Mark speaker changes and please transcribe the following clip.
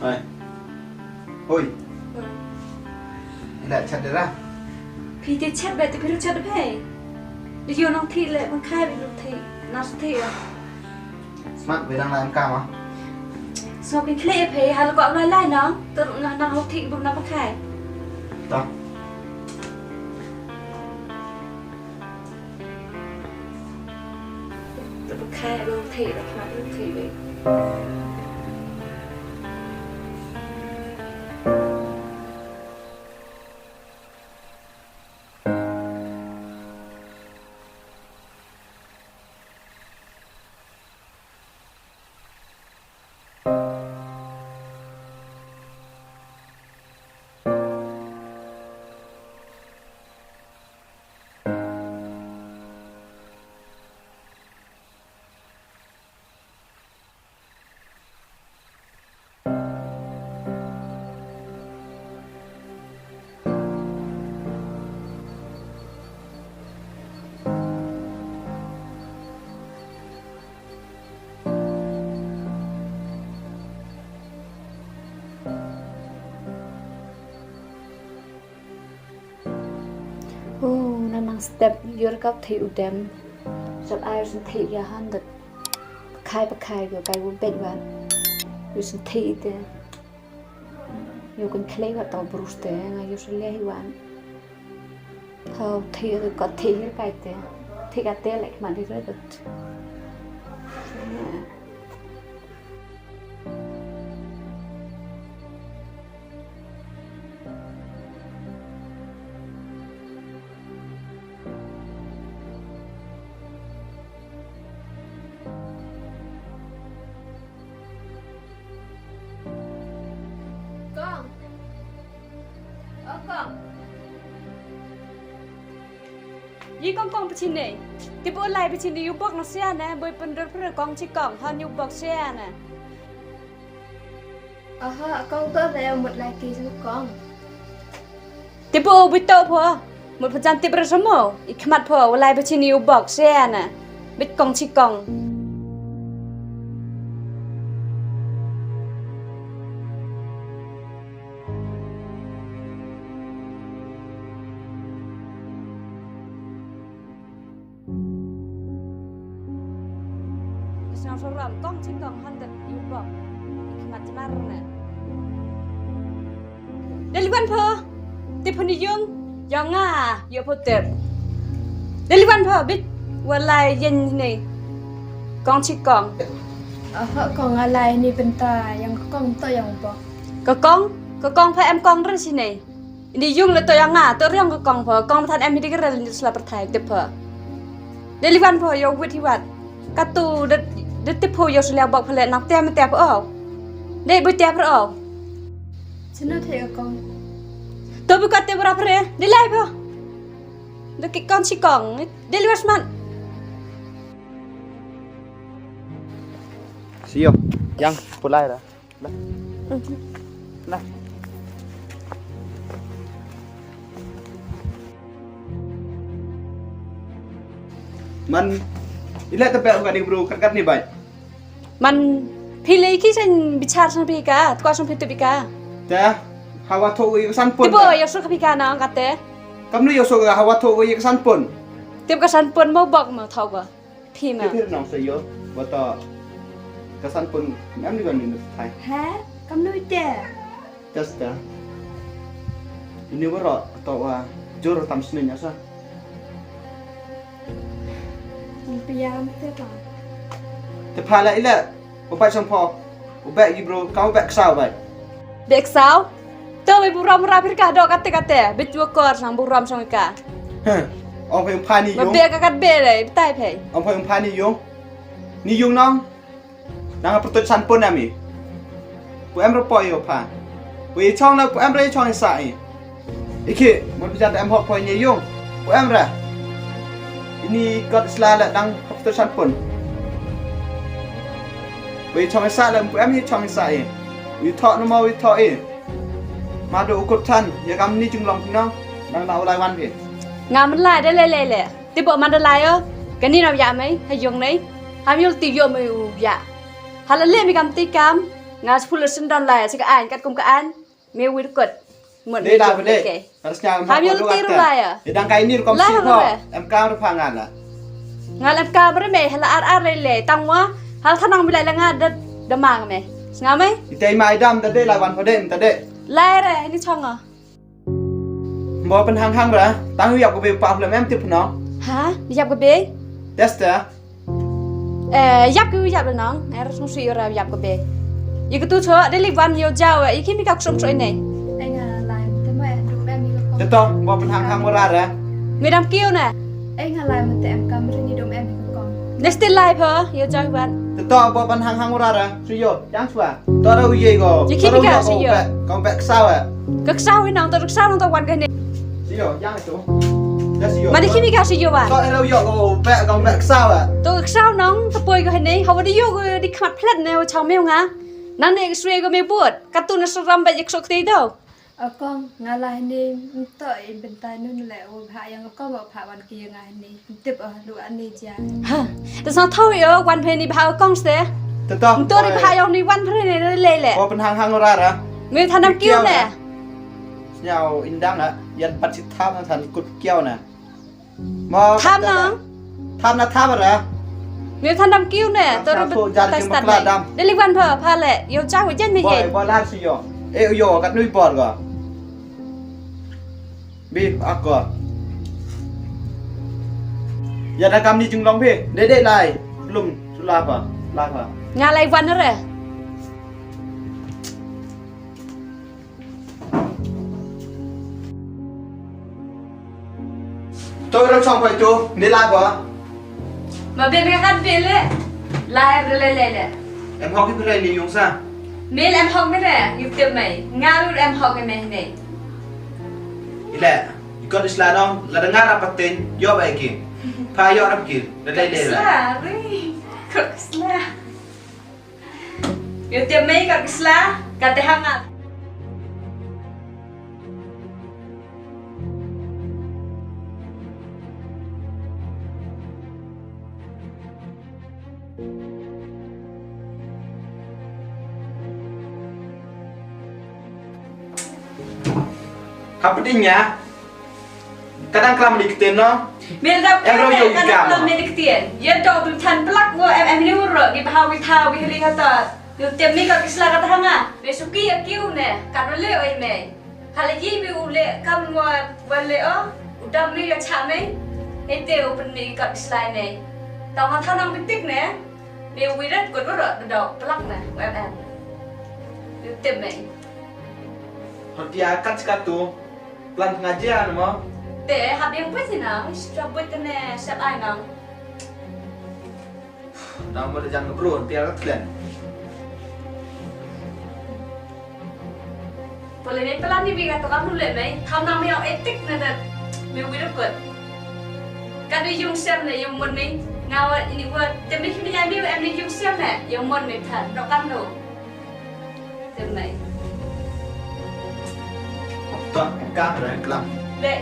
Speaker 1: Ơi. Ôi. Lại chặt được ra.
Speaker 2: Thì thì chết vậy thì phải chết được hay. Đi vô nông thị lại bằng khai bị nông thị, nào thị à?
Speaker 1: Smart về đang làm cao hả?
Speaker 2: Sau cái clip thì hà là gọi nói lại nó, tự nó năng học thị bằng nó bằng khai.
Speaker 1: Đó.
Speaker 2: Tự bằng khai nông thị là phải nông thị vậy. Năng step vô các thị udem sắp ai sinh thị ra hơn được khai rồi cái vô bên bạn vô sinh thị thế vô con clay và tàu bruste ngay vô sinh lấy bạn thâu thị rồi có thị cái thế thị cái thế lại mà đi rất đượcยี่กองไปชินเนี่ยที่พวกไล่ไปชินที่ยุบบอกนักเสียนะบอยเป็นรถเพื่อกองชิกองฮอนยุบบอกเสียนะ
Speaker 3: ฮะกองตัวแล้วหมดไล่กี่สักกอง
Speaker 2: ที่พวกวิโต้พอหมดพจันติประสมออีกขมัดพอไล่ไปชินที่ยุบบอกเสียนะบิดกองชิกองสำหรับกล้องชิ้นกล้องฮันเดอยู่บอกขนาดจะมาร์น่ะเดลิวันเพอติพนิยงยองง่าโยโพเตบเดลิวันเพอบิดวันไลเย็นนี่กล้องชิ้นกล้อง
Speaker 3: ฮะกองอะไรนี่เป็นตายังกองตัวยังบอก
Speaker 2: ก็กล้องพอเอ็มกล้องเรื่องสิเนี่ยนี่ยุ่งเลยตัวยองง่าตัวเรื่องก็กล้องเพอกล้องทันเอ็มไม่ได้ก็เรื่องสลับประทายเด็บเพอเดลิวันเพอโยวิธีวัดกระตูเด็ดติพูยอสแล้วบอกเพลนักเตะมันเตะเพอเด็กบุเตะเพอ
Speaker 3: ฉันน่าเทกอง
Speaker 2: ตัวบุกเตะบราเพลเด็ดไล่เพอเด็กก้อนชิกองเดลิวัสมัน
Speaker 1: Siap. Yang pulai dah. Dah. Nah. Man ilat tapi aku kadi bro kat ni baik.
Speaker 2: มันพี่เลยคิดฉันบิชาร์ชันพิกาตัวฉันพิจพิกา
Speaker 1: Dah. Hawa tho wi san pun.
Speaker 2: ที่บ่อยากสู้กับพิกาน้องกัดเต้
Speaker 1: Kamu yo so hawa tho wi san pun.
Speaker 2: เต็มกับฉันปนมาบอกมาเท่ากับพี่มา
Speaker 1: Dia nang sayo. Bata kesan pun am ni kan ni Thai.
Speaker 3: ฮะกำนุยเตะ
Speaker 1: Just dah. Ini waro atau jor tam sini nyasa.
Speaker 3: พยายามเตะก่อน
Speaker 1: Te phala ila. Ubat sampo. Ubat gi bro, kau ubat kesau baik.
Speaker 2: เด็กสาวตัวไปบุรมราพิกาดอกกัดเตกัดเต้บิจัวกอดสังบุรมสังกา
Speaker 1: Heh. Ông phải pani
Speaker 2: มา
Speaker 1: yung.
Speaker 2: เบียกัดเบเลยใต้เพย
Speaker 1: Ông phải pani yung. Ni yung nong. Nang pertut san pun ami. Bu em ro poi yo pa. Bu chong na bu em re chong sai. Iki, mun bisa em hok poi ni yung. Bu em ra. Ini got selala dang pertut san pun. Bu chong sai la bu em ni chong sai. Wi thọ no mau wi thọ e. Ma do ukut than, ya kam ni chung long nong. Dang na ulai wan ve.
Speaker 2: งานมันไล่ได้เลยแหละที่บอกมันได้ไล่กันนี่เราอยากไหมให้ยงไหนหามยงตีโยมไม่อยากหาละเล่มีกรรมตีกรรม ngà phu lật sinh đòn lại sẽ cái cắt cùng cái an mèo quý cật muộn
Speaker 1: Đây là vấn đề. Harusnya
Speaker 2: Ham yo tiru lah ya.
Speaker 1: Sedang kayak ini kom
Speaker 2: Lah,
Speaker 1: sih
Speaker 2: lah, lah.
Speaker 1: MK udah pangan lah.
Speaker 2: ngà làm ca bữa mẹ hay là ar lệ tăng quá hay thằng nào bị lại là ngà đâm màng mẹ ngà mấy
Speaker 1: Kita mai dam tadi lawan Foden tadi.
Speaker 2: lại rồi ini chong à
Speaker 1: Mau penhang-hang berah. Tahu ya aku bepa problem em tip no.
Speaker 2: hả đi dập cái bê
Speaker 1: Test ya.
Speaker 2: dập cái dập rồi nong er không suy ra dập cái bê yêu cái tu chớ để lịch văn nhiều giàu ấy khi mình gặp sống sôi này
Speaker 3: anh lại thế mà đúng em đi con
Speaker 1: Tetap mau penhang-hang murah ya.
Speaker 2: mày đam kêu nè
Speaker 3: anh lại mà tại em cầm rồi như đúng em đi con
Speaker 2: next life hả yêu giàu văn
Speaker 1: Tetap mau penhang-hang murah ya. Suyo, jangan suah. Tahu tahu ye go.
Speaker 2: Jadi kita kan suyo.
Speaker 1: Kau back sao ya.
Speaker 2: cực sao ấy nong cực sao nong tao quan cái này
Speaker 1: Suyo, jangan itu. Dah suyo.
Speaker 2: mà đi khi mình gặp suy vào
Speaker 1: Kau hello yo kau back sao ya.
Speaker 2: tôi cực sao nong tao bơi cái này họ đi vô đi khát phết này chào mèo ngáนั่นเองสวยก็ไม่ปวดการ์ตูนสรำไปยักษ์สกตีเด้อ
Speaker 3: con lại đi tới bên taiนู่นแหละว่าพายังก็บอกพาวันกี่ยังไงนี่ติดดูอันนี้จ้า
Speaker 2: แต่สักเท่าเยอะวันเพลนี่พากล้องเสีย
Speaker 1: Tetap.
Speaker 2: ตัวนี่พายองนี่วันเพลนี่เลยแหละ
Speaker 1: Mau penhang-hang murah ya.
Speaker 2: มีทันน้ำกิ้วเนี่ย
Speaker 1: Nhau indang ya. Yan patsit tham than kut kiau na. Mau
Speaker 2: ทำน้อง
Speaker 1: tham na tham ya.
Speaker 2: มีทันน้ำกิ้วเนี่ยตัวเราตัดตัดไหนได้ลิวันเพอพาแหละโยจ้าหัวเย็นไม่เห็น
Speaker 1: Boy lan suyo. Yo kat nui bor go. Bi aku. Ya dah kam ni jung long phi. Dede lai. Belum sulah apa? Lah apa?
Speaker 2: งานอะไรวันนั่นแหละ
Speaker 1: Tôi đâu xong phải chú. Ni lai apa?
Speaker 2: มาเป็นกันเป็นเลยไล่เลยเลย
Speaker 1: Em học cái này ni yung sa.
Speaker 2: เมลแอมฮอกไม่ได้อยู่เต็มไหมงานรู้แอมฮอกกันไหมเนี่ย
Speaker 1: Ile. Ikut Islam dong. La dengar rapatin. Yo baik ki. Pa yo rap ki. Dede le lah.
Speaker 2: กักสลาอยู่เต็มไหมกักสลากัดแต่ห้างอ่ะ
Speaker 1: Apa dinya? Kadang kelam diketin no.
Speaker 2: เมียเราเป็นกันเราไม่ได้เตียนยันโดนทันปลักว่าแอมนี่ว่าเหรอกี่พาวิทาวิฮลีเขาต่ออยู่เต็มนี่กับอิสลามกันทั้งอ่ะเบสุกี้ยกิ้วเนี่ยกัดวันเล่ไอ้แม่ฮาเลยี่บิวเล่คำว่าวันเล่อ๋ออุดมนี่จะช้าไหมเฮเตอเป็นนี่กับอิสลามเนี่ยตอนเขาท่านั่งเป็นติ๊กเนี่ยเมียวิรัตกดว่าเหรอดอกปลักเนี่ยแอมอยู่เต็มไหม
Speaker 1: Dia akan sekatu. Pelan pengajian mo.
Speaker 2: แต่หัดยังพูดสินะจะพูดกันแน่เสียบไอ้น้อง
Speaker 1: Nama dia jangan keluar. Biar kalian.
Speaker 2: Boleh ni pelan ni biar kata kamu boleh mai. Kamu nak yang etik nada, mau video kot. Kalau yung siam le yung mon ni, ngawat ini buat. Tapi kita jangan biar em ni yung siam le, yung mon ni kan, dokan lo. Temai.
Speaker 1: Tak, kah dah kelam.
Speaker 2: Le,